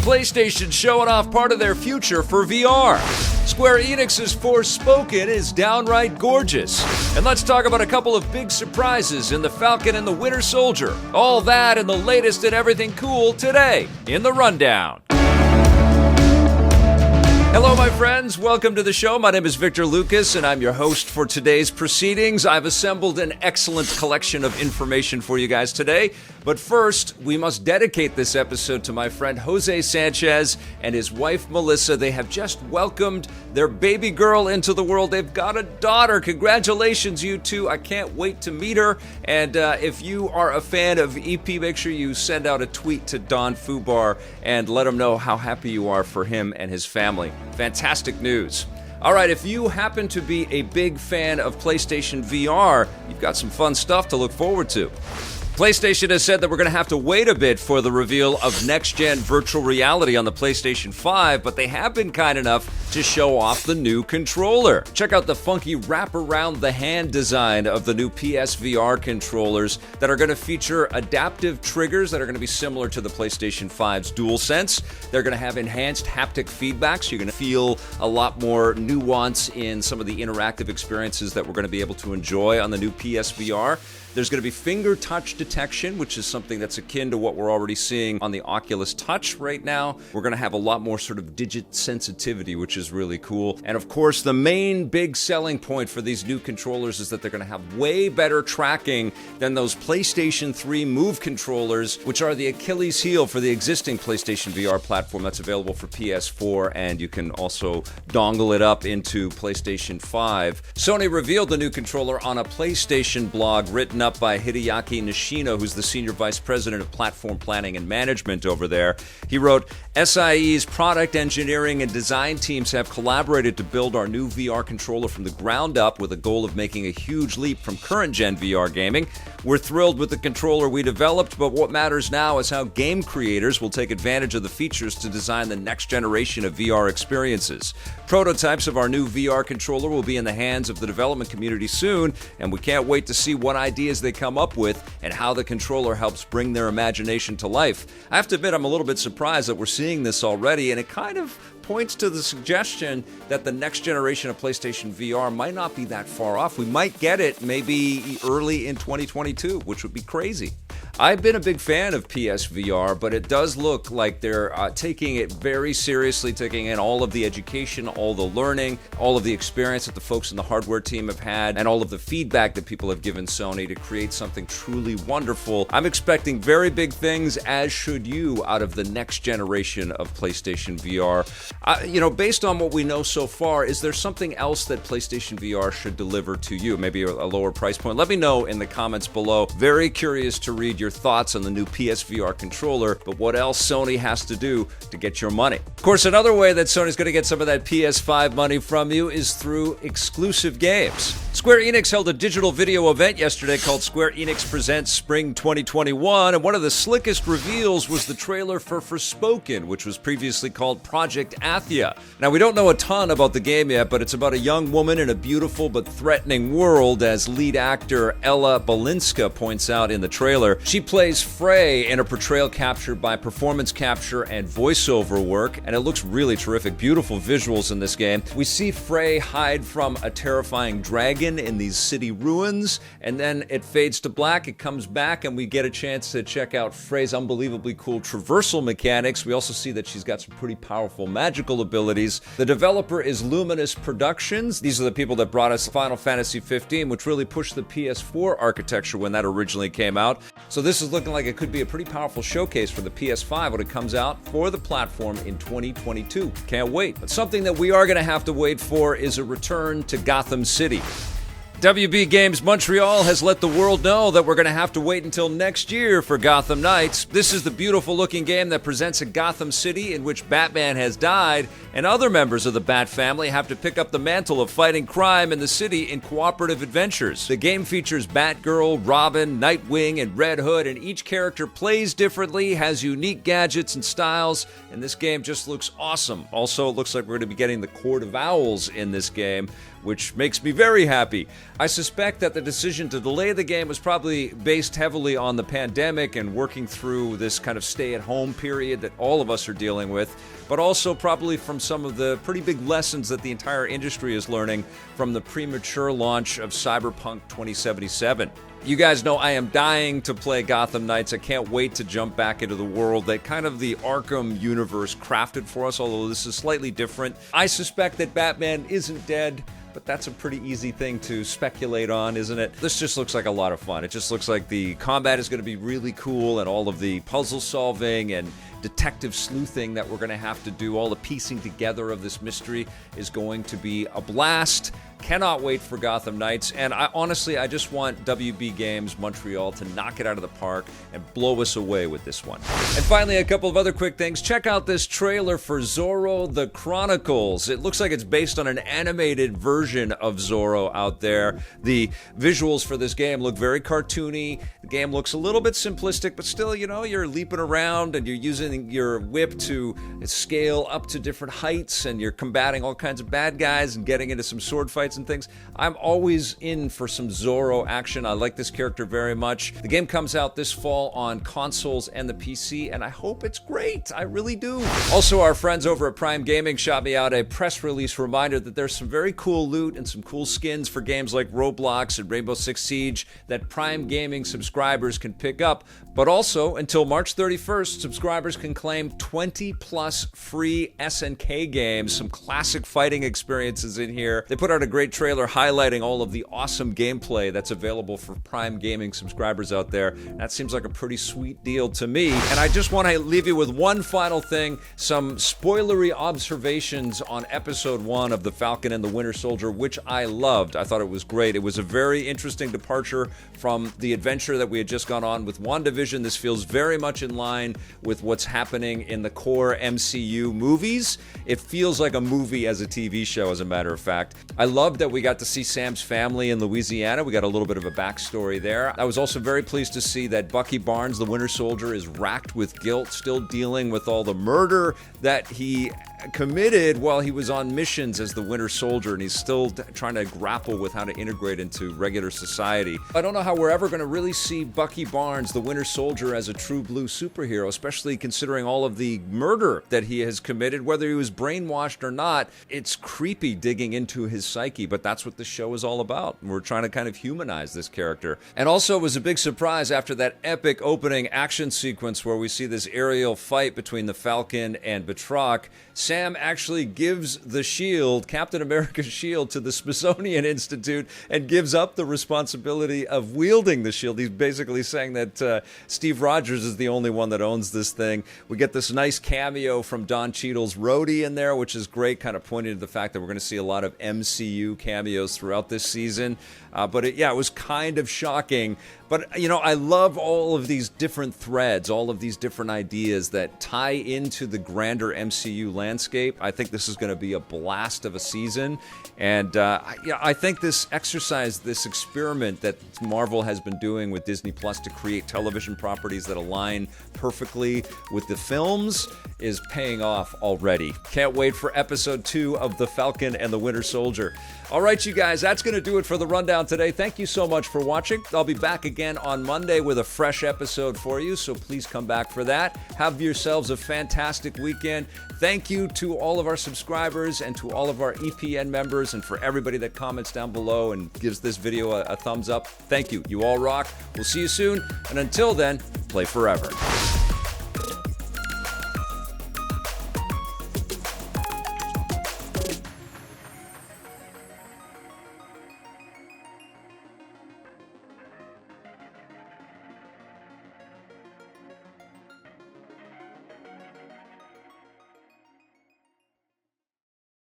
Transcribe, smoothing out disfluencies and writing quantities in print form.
PlayStation showing off part of their future for VR. Square Enix's Forspoken is downright gorgeous. And let's talk about a couple of big surprises in the Falcon and the Winter Soldier. All that and the latest and everything cool today in the Rundown. Hello, my friends. Welcome to the show. My name is Victor Lucas, and I'm your host for today's proceedings. I've assembled an excellent collection of information for you guys today. But first, we must dedicate this episode to my friend Jose Sanchez and his wife Melissa. They have just welcomed their baby girl into the world. They've got a daughter. Congratulations, you two. I can't wait to meet her. And if you are a fan of EP, make sure you send out a tweet to Don Fubar and let him know how happy you are for him and his family. Fantastic news. All right, if you happen to be a big fan of PlayStation VR, you've got some fun stuff to look forward to. PlayStation has said that we're going to have to wait a bit for the reveal of next-gen virtual reality on the PlayStation 5, but they have been kind enough to show off the new controller. Check out the funky wrap-around-the-hand design of the new PSVR controllers that are going to feature adaptive triggers that are going to be similar to the PlayStation 5's DualSense. They're going to have enhanced haptic feedback, so you're going to feel a lot more nuance in some of the interactive experiences that we're going to be able to enjoy on the new PSVR. There's going to be finger touch detection, which is something that's akin to what we're already seeing on the Oculus Touch right now. We're going to have a lot more sort of digit sensitivity, which is really cool. And of course, the main big selling point for these new controllers is that they're going to have way better tracking than those PlayStation 3 Move controllers, which are the Achilles heel for the existing PlayStation VR platform that's available for PS4, and you can also dongle it up into PlayStation 5. Sony revealed the new controller on a PlayStation blog written up by Hideaki Nishino, who's the Senior Vice President of Platform Planning and Management over there. He wrote, SIE's product engineering and design teams have collaborated to build our new VR controller from the ground up with a goal of making a huge leap from current-gen VR gaming. We're thrilled with the controller we developed, but what matters now is how game creators will take advantage of the features to design the next generation of VR experiences. Prototypes of our new VR controller will be in the hands of the development community soon, and we can't wait to see what ideas they come up with and how the controller helps bring their imagination to life. I have to admit, I'm a little bit surprised that we're seeing this already, and it kind of points to the suggestion that the next generation of PlayStation VR might not be that far off. We might get it maybe early in 2022, which would be crazy. I've been a big fan of PSVR, but it does look like they're taking it very seriously, taking in all of the education, all the learning, all of the experience that the folks in the hardware team have had, and all of the feedback that people have given Sony to create something truly wonderful. I'm expecting very big things, as should you, out of the next generation of PlayStation VR. Based on what we know so far, is there something else that PlayStation VR should deliver to you? Maybe a lower price point? Let me know in the comments below. Very curious to read your thoughts on the new PSVR controller, but what else Sony has to do to get your money. Of course, another way that Sony's going to get some of that PS5 money from you is through exclusive games. Square Enix held a digital video event yesterday called Square Enix Presents Spring 2021, and one of the slickest reveals was the trailer for Forspoken, which was previously called Project Athia. Now, we don't know a ton about the game yet, but it's about a young woman in a beautiful but threatening world, as lead actor Ella Balinska points out in the trailer. She plays Frey in a portrayal captured by performance capture and voiceover work, and it looks really terrific. Beautiful visuals in this game. We see Frey hide from a terrifying dragon in these city ruins, and then it fades to black, it comes back, and we get a chance to check out Frey's unbelievably cool traversal mechanics. We also see that she's got some pretty powerful magical abilities. The developer is Luminous Productions. These are the people that brought us Final Fantasy 15, which really pushed the PS4 architecture when that originally came out. So this is looking like it could be a pretty powerful showcase for the PS5 when it comes out for the platform in 2022. Can't wait. But something that we are going to have to wait for is a return to Gotham City. WB Games Montreal has let the world know that we're going to have to wait until next year for Gotham Knights. This is the beautiful looking game that presents a Gotham City in which Batman has died, and other members of the Bat family have to pick up the mantle of fighting crime in the city in cooperative adventures. The game features Batgirl, Robin, Nightwing, and Red Hood, and each character plays differently, has unique gadgets and styles, and this game just looks awesome. Also, it looks like we're going to be getting the Court of Owls in this game, which makes me very happy. I suspect that the decision to delay the game was probably based heavily on the pandemic and working through this kind of stay-at-home period that all of us are dealing with, but also probably from some of the pretty big lessons that the entire industry is learning from the premature launch of Cyberpunk 2077. You guys know I am dying to play Gotham Knights. I can't wait to jump back into the world that kind of the Arkham universe crafted for us, although this is slightly different. I suspect that Batman isn't dead, but that's a pretty easy thing to speculate on, isn't it? This just looks like a lot of fun. It just looks like the combat is going to be really cool, and all of the puzzle solving and detective sleuthing that we're going to have to do, all the piecing together of this mystery is going to be a blast. Cannot wait for Gotham Knights, and I just want WB Games Montreal to knock it out of the park and blow us away with this one. And finally, a couple of other quick things. Check out this trailer for Zorro the Chronicles. It looks like it's based on an animated version of Zorro out there. The visuals for this game look very cartoony. The game looks a little bit simplistic, but still, you know, you're leaping around and you're using your whip to scale up to different heights, and you're combating all kinds of bad guys and getting into some sword fights and things. I'm always in for some Zorro action. I like this character very much. The game comes out this fall on consoles and the PC, and I hope it's great. I really do. Also, our friends over at Prime Gaming shot me out a press release reminder that there's some very cool loot and some cool skins for games like Roblox and Rainbow Six Siege that Prime Gaming subscribers can pick up. But also, until March 31st, subscribers can claim 20 plus free SNK games, some classic fighting experiences in here. They put out a great trailer highlighting all of the awesome gameplay that's available for Prime Gaming subscribers out there. That seems like a pretty sweet deal to me. And I just want to leave you with one final thing, some spoilery observations on episode 1 of The Falcon and the Winter Soldier, which I loved. I thought it was great. It was a very interesting departure from the adventure that we had just gone on with WandaVision. This feels very much in line with what's happening in the core MCU movies. It feels like a movie as a TV show, as a matter of fact. I love that we got to see Sam's family in Louisiana. We got a little bit of a backstory there. I was also very pleased to see that Bucky Barnes, the Winter Soldier, is racked with guilt, still dealing with all the murder that he committed while he was on missions as the Winter Soldier, and he's still trying to grapple with how to integrate into regular society. I don't know how we're ever going to really see Bucky Barnes, the Winter Soldier, as a true blue superhero, especially considering all of the murder that he has committed, whether he was brainwashed or not. It's creepy digging into his psyche, but that's what the show is all about. We're trying to kind of humanize this character. And also, it was a big surprise after that epic opening action sequence where we see this aerial fight between the Falcon and Batroc. Sam actually gives the shield, Captain America's shield, to the Smithsonian Institute and gives up the responsibility of wielding the shield. He's basically saying that Steve Rogers is the only one that owns this thing. We get this nice cameo from Don Cheadle's Rhodey in there, which is great, kind of pointing to the fact that we're going to see a lot of MCU cameos throughout this season. But it was kind of shocking. But, you know, I love all of these different threads, all of these different ideas that tie into the grander MCU landscape. I think this is going to be a blast of a season. And I think this exercise, this experiment that Marvel has been doing with Disney Plus to create television properties that align perfectly with the films is paying off already. Can't wait for episode 2 of The Falcon and the Winter Soldier. All right, you guys, that's going to do it for the rundown today. Thank you so much for watching. I'll be back again on Monday with a fresh episode for you, so please come back for that. Have yourselves a fantastic weekend. Thank you to all of our subscribers and to all of our EPN members, and for everybody that comments down below and gives this video a thumbs up. Thank you. You all rock. We'll see you soon. And until then, play forever.